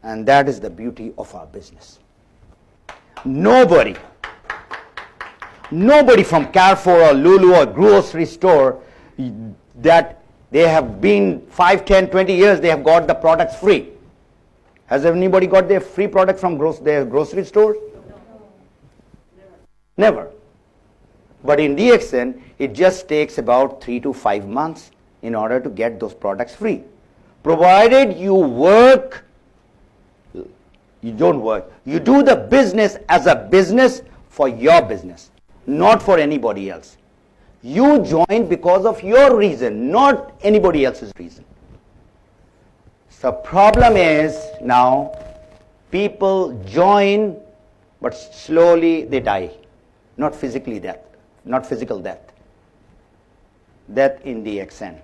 And that is the beauty of our business. Nobody from Carrefour or Lulu or grocery store that they have been 5, 10, 20 years, they have got the products free. Has anybody got their free product from their grocery store? Never. But in DXN, it just takes about 3 to 5 months in order to get those products free. Provided you work, you don't work. You do the business as a business for your business, not for anybody else. You join because of your reason, not anybody else's reason. So problem is now people join, but slowly they die. Not physically death, not physical death. Death in DXN,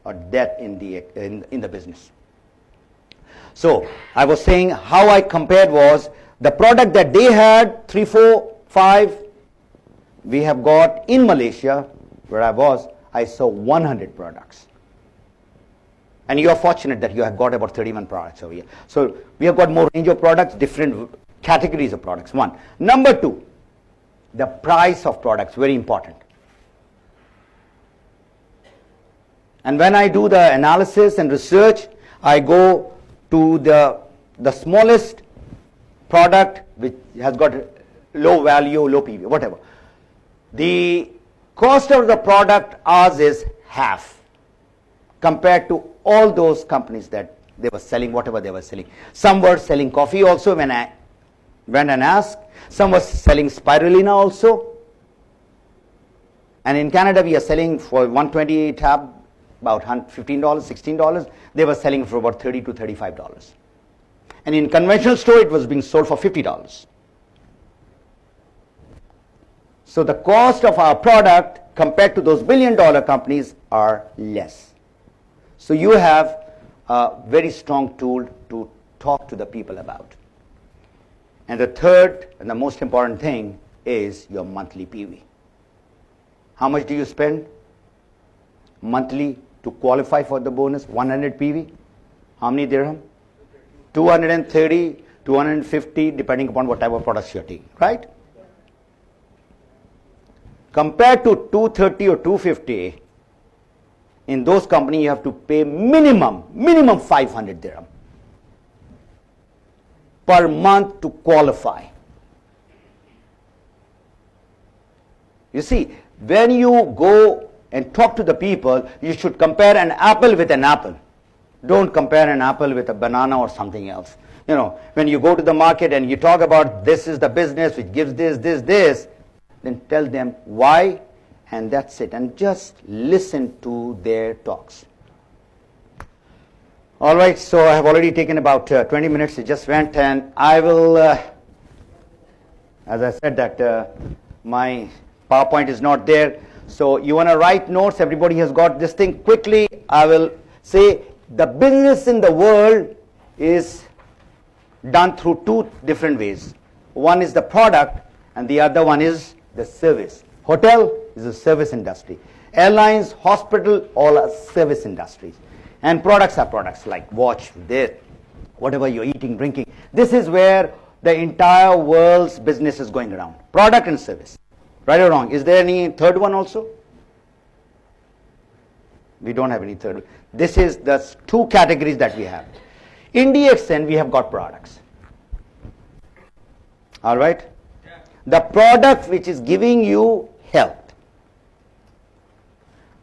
or death in the business. So I was saying how I compared was the product that they had 3, 4, 5. We have got in Malaysia, where I saw 100 products. And you are fortunate that you have got about 31 products over here. So we have got more range of products, different categories of products. One. Number two, the price of products, very important. And when I do the analysis and research, I go to the smallest product which has got low value, low PV, whatever. The cost of the product, ours is half compared to all those companies that they were selling, whatever they were selling. Some were selling coffee also when I went and asked. Some were selling spirulina also. And in Canada, we are selling for 120 tab about $15, $16. They were selling for about $30 to $35. And in conventional store, it was being sold for $50. So the cost of our product compared to those billion-dollar companies are less. So you have a very strong tool to talk to the people about. And the third and the most important thing is your monthly PV. How much do you spend monthly to qualify for the bonus? 100 PV. How many dirham? 230, 250, depending upon what type of products you're taking, right? Compared to 230 or 250, in those companies you have to pay minimum 500 dirham per month to qualify. You see, when you go and talk to the people, you should compare an apple with an apple. Don't compare an apple with a banana or something else. You know, when you go to the market and you talk about this is the business which gives this, then tell them why, and that's it. And just listen to their talks. All right, so I have already taken about 20 minutes. It just went, and I will, as I said that my PowerPoint is not there. So you want to write notes? Everybody has got this thing. Quickly, I will say the business in the world is done through two different ways. One is the product, and the other one is the service. Hotel is a service industry. Airlines, hospital, all are service industries. And products are products like watch, this, whatever you're eating, drinking. This is where the entire world's business is going around. Product and service. Right or wrong? Is there any third one also? We don't have any third one. This is the two categories that we have. In DXN, we have got products. All right? Yeah. The product which is giving you health.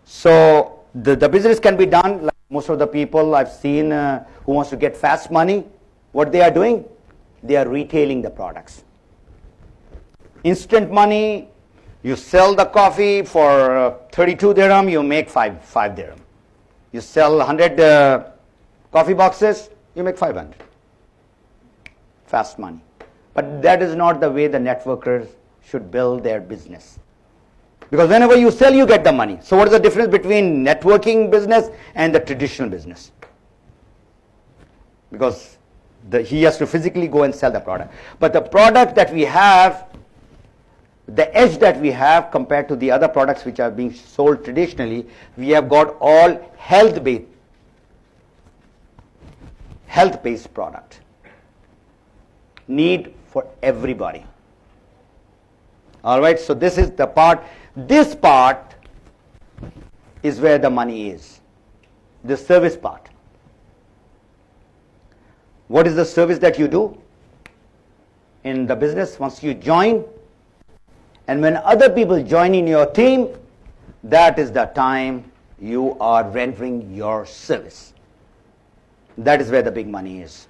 So the business can be done like most of the people I've seen who wants to get fast money. What they are doing? They are retailing the products. Instant money. You sell the coffee for 32 dirham, you make 5 dirham. You sell 100 coffee boxes, you make 500. Fast money. But that is not the way the networkers should build their business. Because whenever you sell, you get the money. So what is the difference between networking business and the traditional business? Because he has to physically go and sell the product. But the product that we have, the edge that we have compared to the other products which are being sold traditionally, we have got all health-based product. need for everybody. All right, so this is the part. This part is where the money is, the service part. What is the service that you do in the business once you join? And when other people join in your team, that is the time you are rendering your service. That is where the big money is.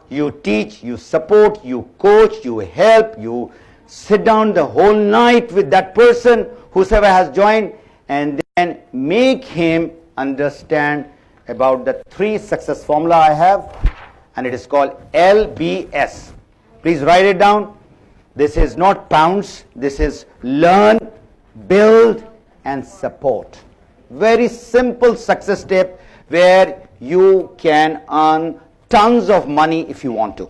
You teach, you support, you coach, you help, you sit down the whole night with that person, whosoever has joined, and then make him understand about the 3 success formula I have, and it is called LBS. Please write it down. This is not pounds, this is learn, build, and support. Very simple success step where you can earn tons of money if you want to.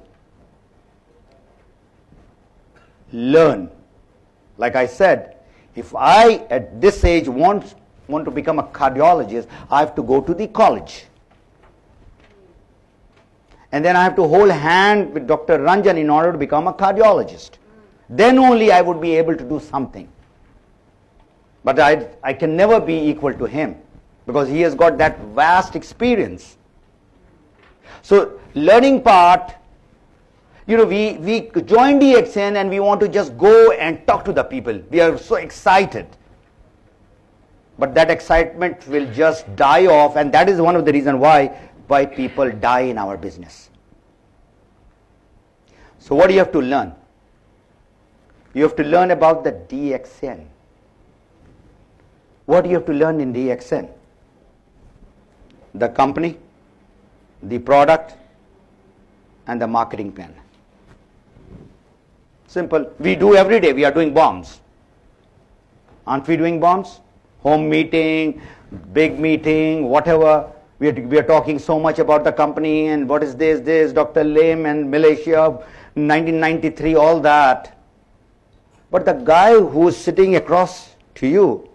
Learn. Like I said, if I at this age want to become a cardiologist, I have to go to the college. And then I have to hold hand with Dr. Ranjan in order to become a cardiologist. Then only I would be able to do something. But I can never be equal to him because he has got that vast experience. So learning part, we join DXN and we want to just go and talk to the people. We are so excited. But that excitement will just die off, and that is one of the reasons why people die in our business. So what do you have to learn? You have to learn about the DXN. What do you have to learn in DXN? The company, the product, and the marketing plan. Simple. We do every day. We are doing bombs. Aren't we doing bombs? Home meeting, big meeting, whatever. We are talking so much about the company and what is this, Dr. Lim and Malaysia, 1993, all that. But the guy who is sitting across to you,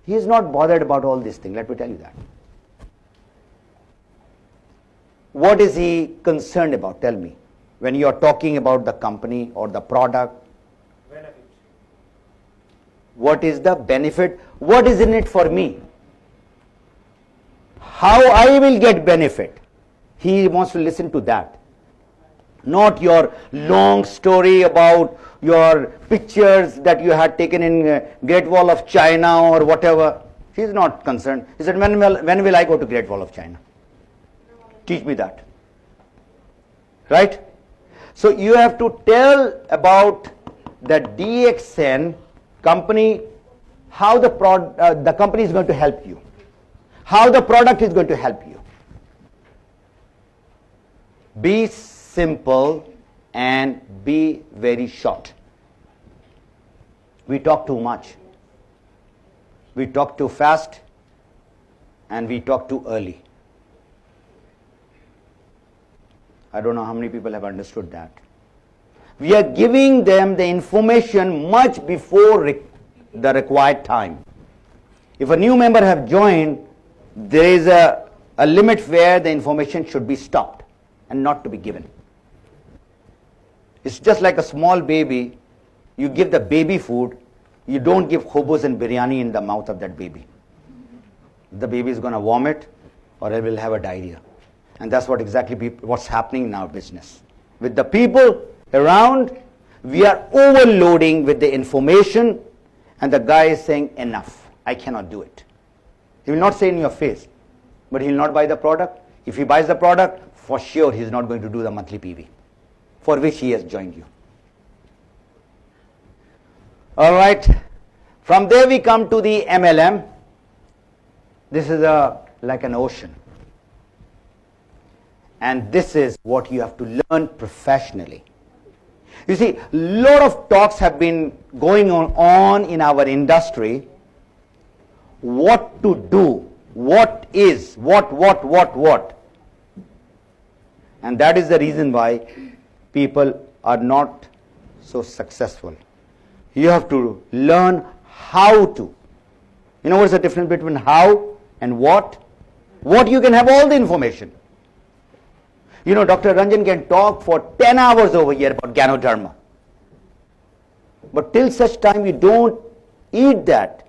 he is not bothered about all these things. Let me tell you that. What is he concerned about? Tell me. When you are talking about the company or the product, benefit. What is the benefit? What is in it for me? How I will get benefit? He wants to listen to that. Not your long story about your pictures that you had taken in Great Wall of China or whatever. He is not concerned. He said, when will I go to Great Wall of China? Teach me that. Right? So you have to tell about the DXN company, how the company is going to help you, how the product is going to help you. Be simple and be very short. We talk too much. We talk too fast and we talk too early. I don't know how many people have understood that. We are giving them the information much before the required time. If a new member have joined, there is a limit where the information should be stopped and not to be given. It's just like a small baby. You give the baby food, you don't give hobos and biryani in the mouth of that baby. The baby is going to vomit or it will have a diarrhea. And that's what's happening in our business. With the people around, we are overloading with the information, and the guy is saying, enough, I cannot do it. He will not say in your face, but he will not buy the product. If he buys the product, for sure he is not going to do the monthly PV, for which he has joined you. All right. From there we come to the MLM. This is like an ocean. And this is what you have to learn professionally. You see, a lot of talks have been going on in our industry. What to do, what is, what. And that is the reason why people are not so successful. You have to learn how to. You know what's the difference between how and what? What, you can have all the information. You know, Dr. Ranjan can talk for 10 hours over here about Ganoderma. But till such time you don't eat that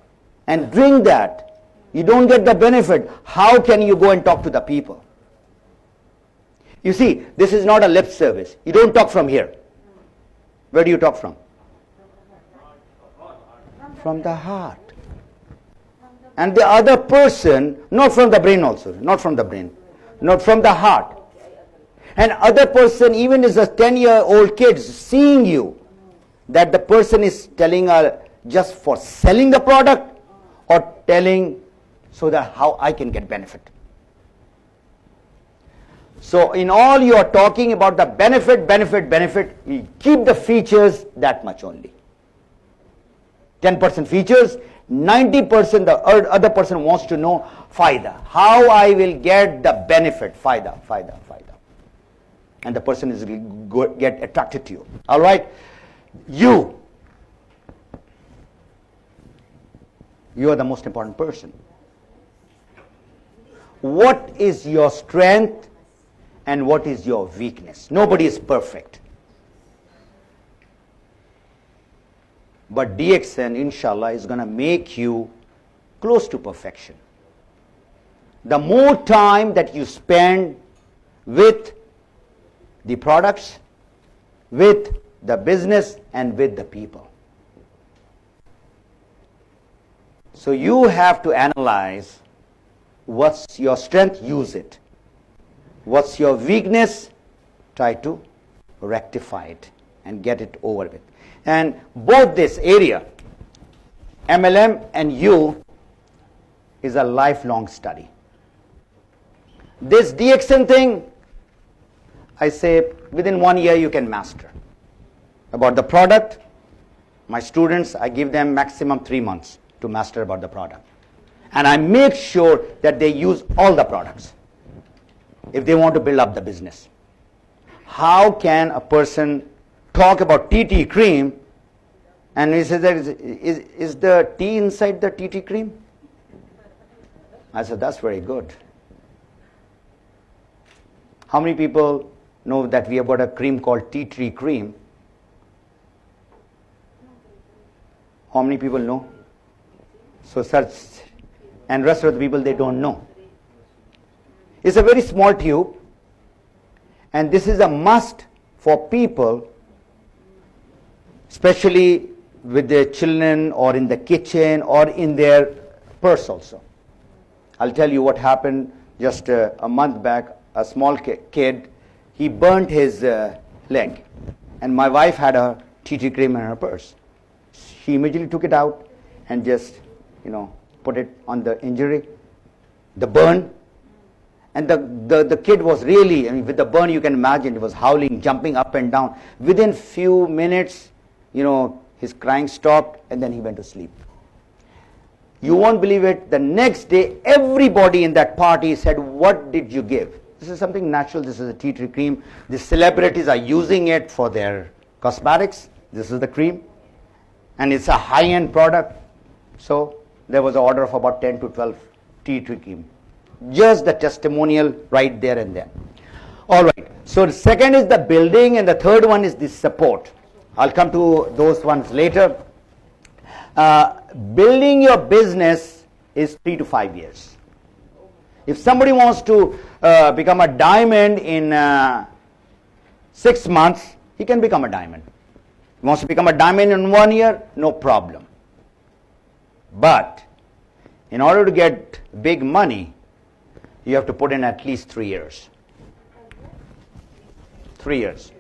and drink that, you don't get the benefit, how can you go and talk to the people? You see, this is not a lip service. You don't talk from here. Where do you talk from? From the heart. And the other person, not from the brain also, not from the brain, not from the heart. And other person, even as a 10-year-old kid, seeing you, that the person is telling just for selling the product or telling so that how I can get benefit. So in all you are talking about the benefit, you keep the features that much only. 10% features, 90% the other person wants to know faida, how I will get the benefit, faida. And the person is get attracted to you. All right? You are the most important person. What is your strength and what is your weakness? Nobody is perfect. But DXN, inshallah, is going to make you close to perfection. The more time that you spend with the products, with the business, and with the people. So you have to analyze what's your strength, use it. What's your weakness, try to rectify it and get it over with. And both this area, MLM and you, is a lifelong study. This DXN thing, I say within 1 year you can master. About the product, my students, I give them maximum 3 months to master about the product. And I make sure that they use all the products if they want to build up the business. How can a person talk about TT cream and he says, is the tea inside the TT cream? I said, that's very good. How many people know that we have got a cream called tea tree cream? How many people know? So search, and rest of the people, they don't know. It's a very small tube, and this is a must for people, especially with their children or in the kitchen or in their purse also. I'll tell you what happened just a month back. A small kid, he burnt his leg, and my wife had a TT cream in her purse. She immediately took it out and just, put it on the injury, the burn. And the kid was really, with the burn you can imagine, he was howling, jumping up and down. Within few minutes, his crying stopped, and then he went to sleep. You won't believe it, the next day everybody in that party said, what did you give? This is something natural, this is a tea tree cream. The celebrities are using it for their cosmetics. This is the cream. And it's a high-end product. So there was an order of about 10 to 12 tea tree cream. Just the testimonial right there and then. All right. So the second is the building, and the third one is the support. I'll come to those ones later. Building your business is 3 to 5 years. If somebody wants to become a diamond in 6 months, he can become a diamond. He wants to become a diamond in 1 year, no problem. But in order to get big money, you have to put in at least 3 years. 3 years.